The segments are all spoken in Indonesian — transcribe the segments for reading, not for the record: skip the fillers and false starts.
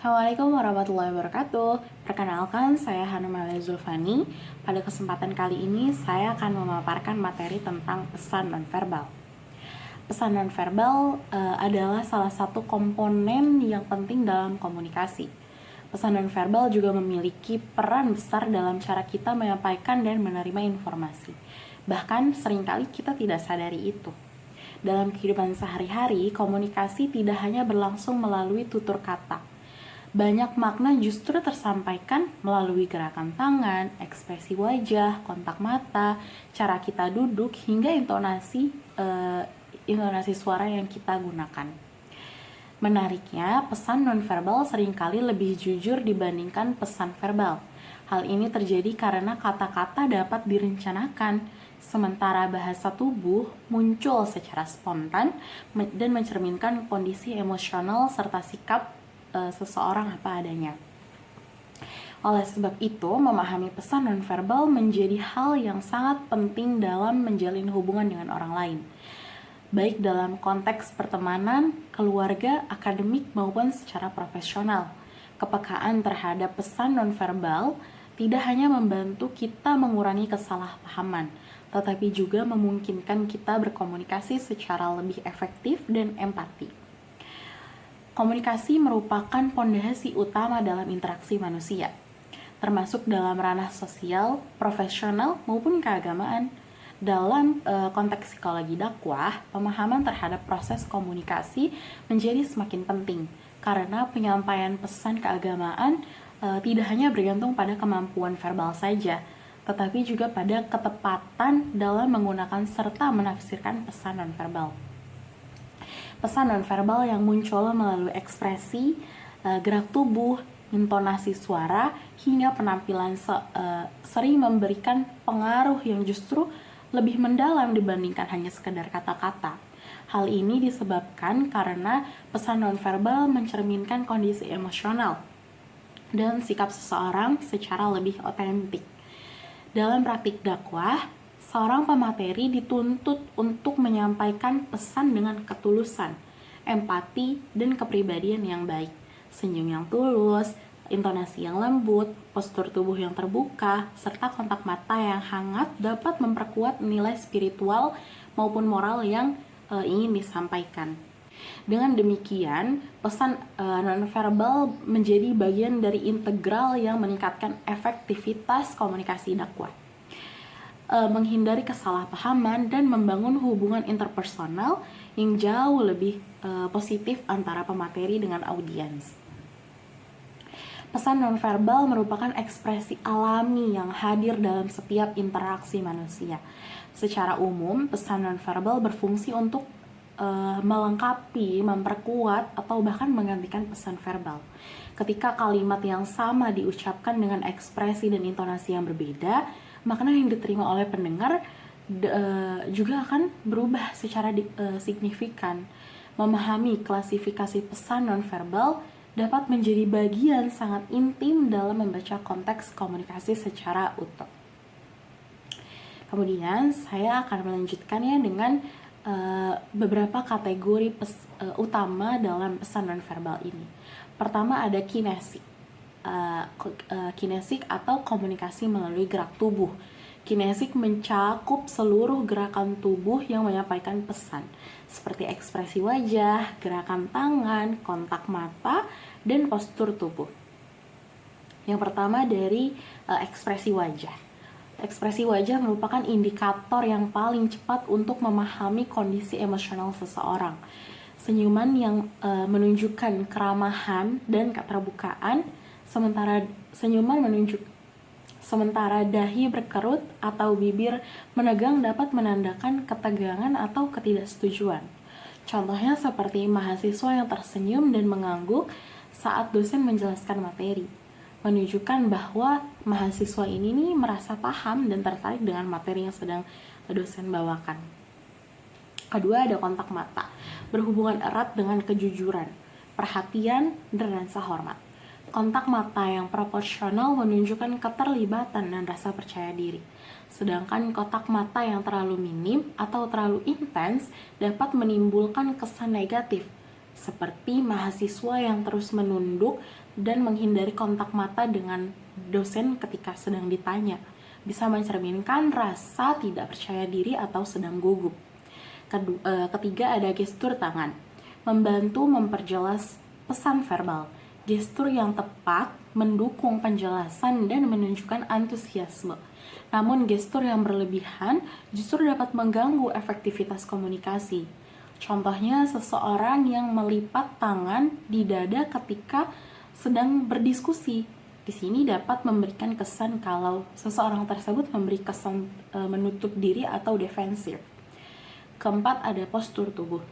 Assalamualaikum warahmatullahi wabarakatuh. Perkenalkan, saya Hanum Alia Zulfani. Pada kesempatan kali ini, saya akan memaparkan materi tentang pesan nonverbal. Pesan nonverbal adalah salah satu komponen yang penting dalam komunikasi. Pesan nonverbal juga memiliki peran besar dalam cara kita menyampaikan dan menerima informasi. Bahkan seringkali kita tidak sadari itu. Dalam kehidupan sehari-hari, komunikasi tidak hanya berlangsung melalui tutur kata. Banyak makna justru tersampaikan melalui gerakan tangan, ekspresi wajah, kontak mata, cara kita duduk, hingga intonasi suara yang kita gunakan. Menariknya, pesan nonverbal seringkali lebih jujur dibandingkan pesan verbal. Hal ini terjadi karena kata-kata dapat direncanakan, sementara bahasa tubuh muncul secara spontan dan mencerminkan kondisi emosional serta sikap seseorang apa adanya. Oleh sebab itu, memahami pesan nonverbal menjadi hal yang sangat penting dalam menjalin hubungan dengan orang lain, baik dalam konteks pertemanan, keluarga, akademik, maupun secara profesional. Kepekaan terhadap pesan nonverbal tidak hanya membantu kita mengurangi kesalahpahaman, tetapi juga memungkinkan kita berkomunikasi secara lebih efektif dan empati. Komunikasi merupakan pondasi utama dalam interaksi manusia, termasuk dalam ranah sosial, profesional, maupun keagamaan. Dalam konteks psikologi dakwah, pemahaman terhadap proses komunikasi menjadi semakin penting, karena penyampaian pesan keagamaan tidak hanya bergantung pada kemampuan verbal saja, tetapi juga pada ketepatan dalam menggunakan serta menafsirkan pesan nonverbal. Pesan nonverbal yang muncul melalui ekspresi, gerak tubuh, intonasi suara, hingga penampilan sering memberikan pengaruh yang justru lebih mendalam dibandingkan hanya sekedar kata-kata. Hal ini disebabkan karena pesan nonverbal mencerminkan kondisi emosional dan sikap seseorang secara lebih otentik. Dalam praktik dakwah, seorang pemateri dituntut untuk menyampaikan pesan dengan ketulusan, empati, dan kepribadian yang baik. Senyum yang tulus, intonasi yang lembut, postur tubuh yang terbuka, serta kontak mata yang hangat dapat memperkuat nilai spiritual maupun moral yang ingin disampaikan. Dengan demikian, pesan nonverbal menjadi bagian dari integral yang meningkatkan efektivitas komunikasi dakwah, menghindari kesalahpahaman, dan membangun hubungan interpersonal yang jauh lebih positif antara pemateri dengan audiens. Pesan nonverbal merupakan ekspresi alami yang hadir dalam setiap interaksi manusia. Secara umum, pesan nonverbal berfungsi untuk melengkapi, memperkuat, atau bahkan menggantikan pesan verbal. Ketika kalimat yang sama diucapkan dengan ekspresi dan intonasi yang berbeda, makna yang diterima oleh pendengar juga akan berubah secara signifikan. Memahami klasifikasi pesan nonverbal dapat menjadi bagian sangat intim dalam membaca konteks komunikasi secara utuh. Kemudian saya akan melanjutkannya dengan beberapa kategori utama dalam pesan nonverbal ini. Pertama ada kinesik. Kinesik atau komunikasi melalui gerak tubuh. Kinesik mencakup seluruh gerakan tubuh yang menyampaikan pesan, seperti ekspresi wajah, gerakan tangan, kontak mata, dan postur tubuh. Yang pertama dari ekspresi wajah. Ekspresi wajah merupakan indikator yang paling cepat untuk memahami kondisi emosional seseorang. Senyuman yang menunjukkan keramahan dan keterbukaan, sementara dahi berkerut atau bibir menegang dapat menandakan ketegangan atau ketidaksetujuan. Contohnya seperti mahasiswa yang tersenyum dan mengangguk saat dosen menjelaskan materi, menunjukkan bahwa mahasiswa ini merasa paham dan tertarik dengan materi yang sedang dosen bawakan. Kedua ada kontak mata, berhubungan erat dengan kejujuran, perhatian, dan rasa hormat. Kontak mata yang proporsional menunjukkan keterlibatan dan rasa percaya diri. Sedangkan kontak mata yang terlalu minim atau terlalu intens dapat menimbulkan kesan negatif seperti mahasiswa yang terus menunduk dan menghindari kontak mata dengan dosen ketika sedang ditanya, bisa mencerminkan rasa tidak percaya diri atau sedang gugup. Ketiga, ada gestur tangan, membantu memperjelas pesan verbal. Gestur yang tepat mendukung penjelasan dan menunjukkan antusiasme. Namun gestur yang berlebihan justru dapat mengganggu efektivitas komunikasi. Contohnya, seseorang yang melipat tangan di dada ketika sedang berdiskusi. Di sini dapat memberikan kesan kalau seseorang tersebut memberi kesan menutup diri atau defensif. Keempat, ada postur tubuh.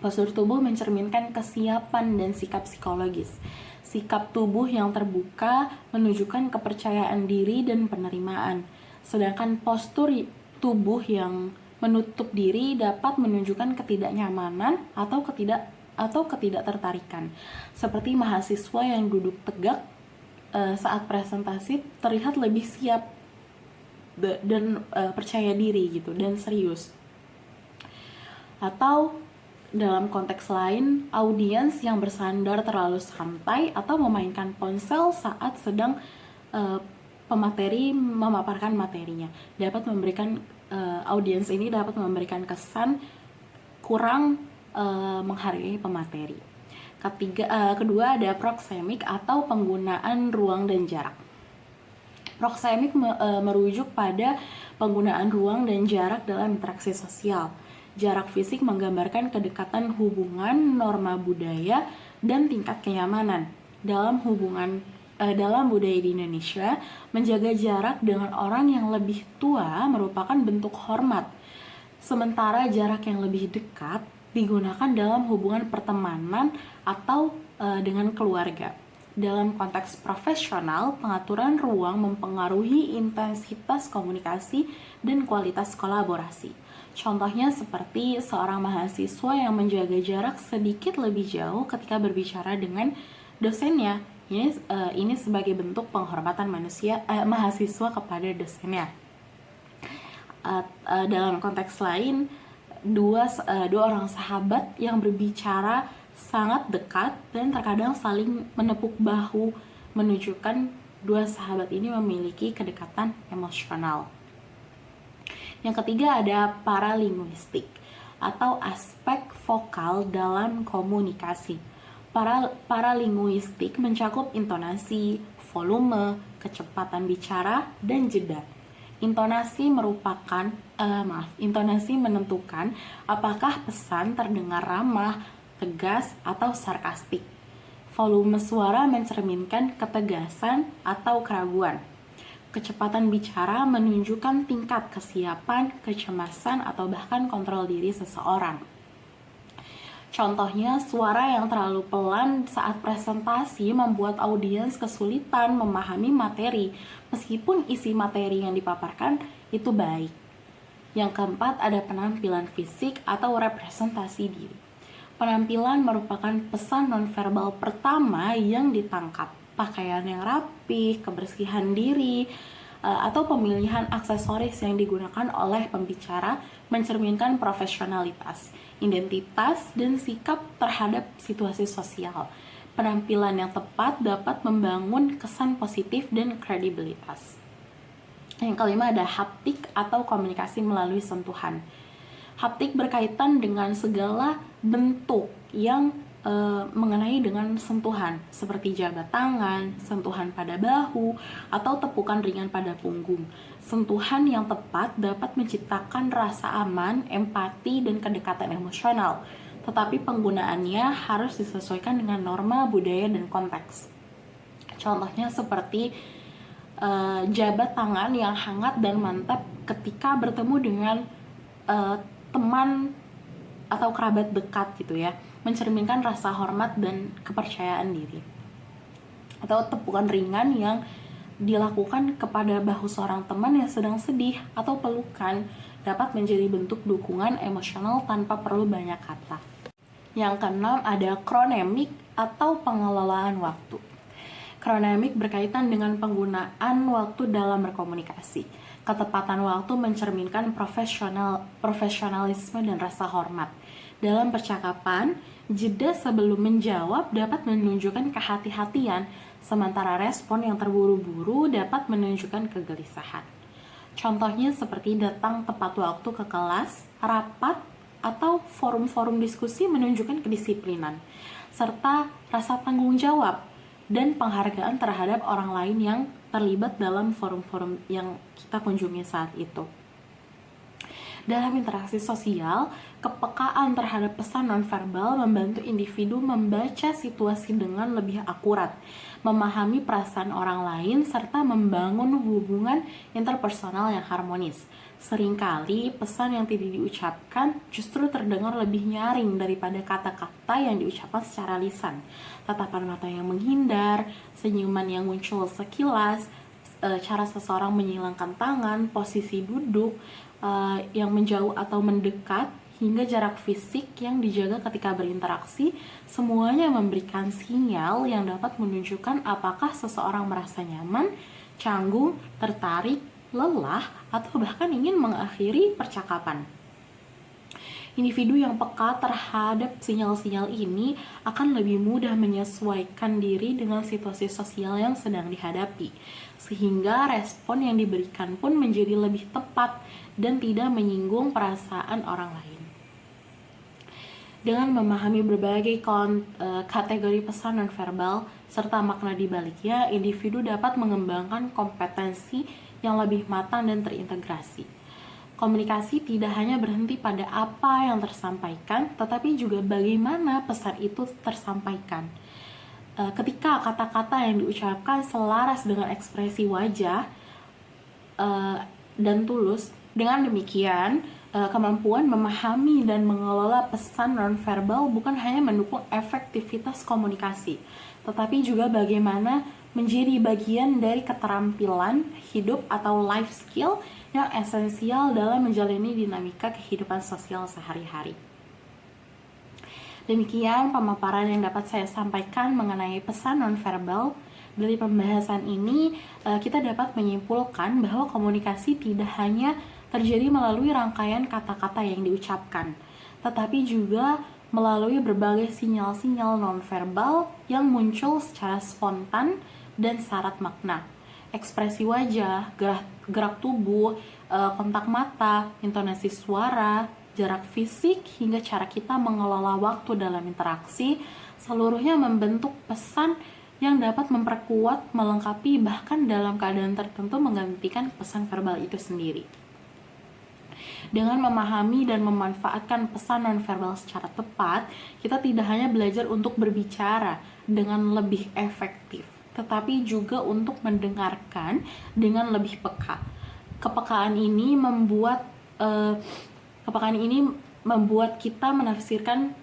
Postur tubuh mencerminkan kesiapan dan sikap psikologis. Sikap tubuh yang terbuka menunjukkan kepercayaan diri dan penerimaan. Sedangkan postur tubuh yang menutup diri dapat menunjukkan ketidaknyamanan atau ketidaktertarikan. Seperti mahasiswa yang duduk tegak saat presentasi terlihat lebih siap dan percaya diri gitu dan serius. Atau dalam konteks lain, audiens yang bersandar terlalu santai atau memainkan ponsel saat sedang pemateri memaparkan materinya dapat memberikan audiens ini dapat memberikan kesan kurang menghargai pemateri. Kedua, ada proxemic atau penggunaan ruang dan jarak. Proxemic merujuk pada penggunaan ruang dan jarak dalam interaksi sosial. Jarak fisik menggambarkan kedekatan hubungan, norma budaya, dan tingkat kenyamanan. Dalam budaya di Indonesia, menjaga jarak dengan orang yang lebih tua merupakan bentuk hormat. Sementara jarak yang lebih dekat digunakan dalam hubungan pertemanan atau dengan keluarga. Dalam konteks profesional, pengaturan ruang mempengaruhi intensitas komunikasi dan kualitas kolaborasi. Contohnya seperti seorang mahasiswa yang menjaga jarak sedikit lebih jauh ketika berbicara dengan dosennya. Ini sebagai bentuk penghormatan mahasiswa kepada dosennya. Dalam konteks lain, dua orang sahabat yang berbicara sangat dekat dan terkadang saling menepuk bahu, menunjukkan dua sahabat ini memiliki kedekatan emosional. Yang ketiga, ada paralinguistik atau aspek vokal dalam komunikasi. Paralinguistik mencakup intonasi, volume, kecepatan bicara, dan jeda. Intonasi menentukan apakah pesan terdengar ramah, tegas, atau sarkastik. Volume suara mencerminkan ketegasan atau keraguan. Kecepatan bicara menunjukkan tingkat kesiapan, kecemasan, atau bahkan kontrol diri seseorang. Contohnya, suara yang terlalu pelan saat presentasi membuat audiens kesulitan memahami materi, meskipun isi materi yang dipaparkan itu baik. Yang keempat, ada penampilan fisik atau representasi diri. Penampilan merupakan pesan nonverbal pertama yang ditangkap. Pakaian yang rapi, kebersihan diri, atau pemilihan aksesoris yang digunakan oleh pembicara mencerminkan profesionalitas, identitas, dan sikap terhadap situasi sosial. Penampilan yang tepat dapat membangun kesan positif dan kredibilitas. Yang kelima, ada haptik atau komunikasi melalui sentuhan. Haptik berkaitan dengan segala bentuk yang mengenai dengan sentuhan, seperti jabat tangan, sentuhan pada bahu, atau tepukan ringan pada punggung. Sentuhan yang tepat dapat menciptakan rasa aman, empati, dan kedekatan emosional, tetapi penggunaannya harus disesuaikan dengan norma, budaya, dan konteks. Contohnya seperti jabat tangan yang hangat dan mantap ketika bertemu dengan teman atau kerabat dekat gitu ya, mencerminkan rasa hormat dan kepercayaan diri. Atau tepukan ringan yang dilakukan kepada bahu seorang teman yang sedang sedih atau pelukan dapat menjadi bentuk dukungan emosional tanpa perlu banyak kata. Yang keenam, ada kronemik atau pengelolaan waktu. Kronemik berkaitan dengan penggunaan waktu dalam berkomunikasi. Ketepatan waktu mencerminkan profesionalisme dan rasa hormat. Dalam percakapan, Jeda sebelum menjawab dapat menunjukkan kehati-hatian, sementara respon yang terburu-buru dapat menunjukkan kegelisahan. Contohnya seperti datang tepat waktu ke kelas, rapat, atau forum-forum diskusi menunjukkan kedisiplinan, serta rasa tanggung jawab dan penghargaan terhadap orang lain yang terlibat dalam forum-forum yang kita kunjungi saat itu. Dalam interaksi sosial, kepekaan terhadap pesan nonverbal membantu individu membaca situasi dengan lebih akurat, memahami perasaan orang lain, serta membangun hubungan interpersonal yang harmonis. Seringkali pesan yang tidak diucapkan justru terdengar lebih nyaring daripada kata-kata yang diucapkan secara lisan. Tatapan mata yang menghindar, senyuman yang muncul sekilas, cara seseorang menyilangkan tangan, posisi duduk yang menjauh atau mendekat, hingga jarak fisik yang dijaga ketika berinteraksi, semuanya memberikan sinyal yang dapat menunjukkan apakah seseorang merasa nyaman, canggung, tertarik, lelah, atau bahkan ingin mengakhiri percakapan. Individu yang peka terhadap sinyal-sinyal ini akan lebih mudah menyesuaikan diri dengan situasi sosial yang sedang dihadapi, sehingga respon yang diberikan pun menjadi lebih tepat dan tidak menyinggung perasaan orang lain. Dengan memahami berbagai kategori pesan nonverbal serta makna di baliknya, individu dapat mengembangkan kompetensi yang lebih matang dan terintegrasi. Komunikasi tidak hanya berhenti pada apa yang tersampaikan, tetapi juga bagaimana pesan itu tersampaikan. Ketika kata-kata yang diucapkan selaras dengan ekspresi wajah dan tulus, dengan demikian kemampuan memahami dan mengelola pesan nonverbal bukan hanya mendukung efektivitas komunikasi, tetapi juga bagaimana menjadi bagian dari keterampilan hidup atau life skill yang esensial dalam menjalani dinamika kehidupan sosial sehari-hari. Demikian pemaparan yang dapat saya sampaikan mengenai pesan nonverbal. Dari pembahasan ini, kita dapat menyimpulkan bahwa komunikasi tidak hanya terjadi melalui rangkaian kata-kata yang diucapkan, tetapi juga melalui berbagai sinyal-sinyal nonverbal yang muncul secara spontan dan syarat makna. Ekspresi wajah, gerak tubuh, kontak mata, intonasi suara, jarak fisik, hingga cara kita mengelola waktu dalam interaksi, seluruhnya membentuk pesan yang dapat memperkuat, melengkapi, bahkan dalam keadaan tertentu menggantikan pesan verbal itu sendiri. Dengan memahami dan memanfaatkan pesan nonverbal secara tepat, kita tidak hanya belajar untuk berbicara dengan lebih efektif, tetapi juga untuk mendengarkan dengan lebih peka. Kepekaan ini membuat kita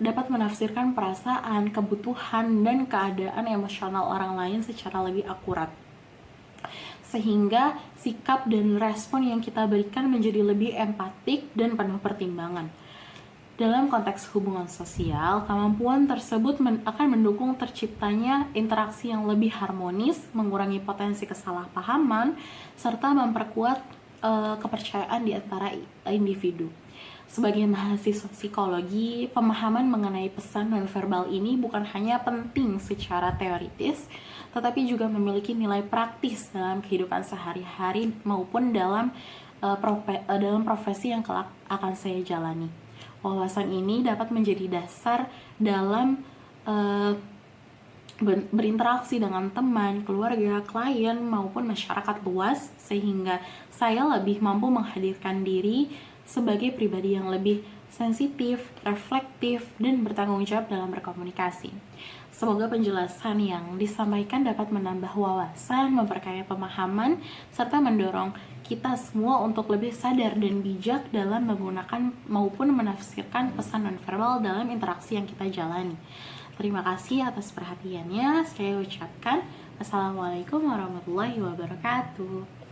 dapat menafsirkan perasaan, kebutuhan, dan keadaan emosional orang lain secara lebih akurat, sehingga sikap dan respon yang kita berikan menjadi lebih empatik dan penuh pertimbangan. Dalam konteks hubungan sosial, kemampuan tersebut akan mendukung terciptanya interaksi yang lebih harmonis, mengurangi potensi kesalahpahaman, serta memperkuat kepercayaan di antara individu. Sebagai mahasiswa psikologi, pemahaman mengenai pesan nonverbal ini bukan hanya penting secara teoritis, tetapi juga memiliki nilai praktis dalam kehidupan sehari-hari maupun dalam profesi yang kelak akan saya jalani. Wawasan ini dapat menjadi dasar dalam berinteraksi dengan teman, keluarga, klien, maupun masyarakat luas, sehingga saya lebih mampu menghadirkan diri sebagai pribadi yang lebih sensitif, reflektif, dan bertanggung jawab dalam berkomunikasi. Semoga penjelasan yang disampaikan dapat menambah wawasan, memperkaya pemahaman, serta mendorong kita semua untuk lebih sadar dan bijak dalam menggunakan maupun menafsirkan pesan nonverbal dalam interaksi yang kita jalani. Terima kasih atas perhatiannya. Saya ucapkan Assalamualaikum warahmatullahi wabarakatuh.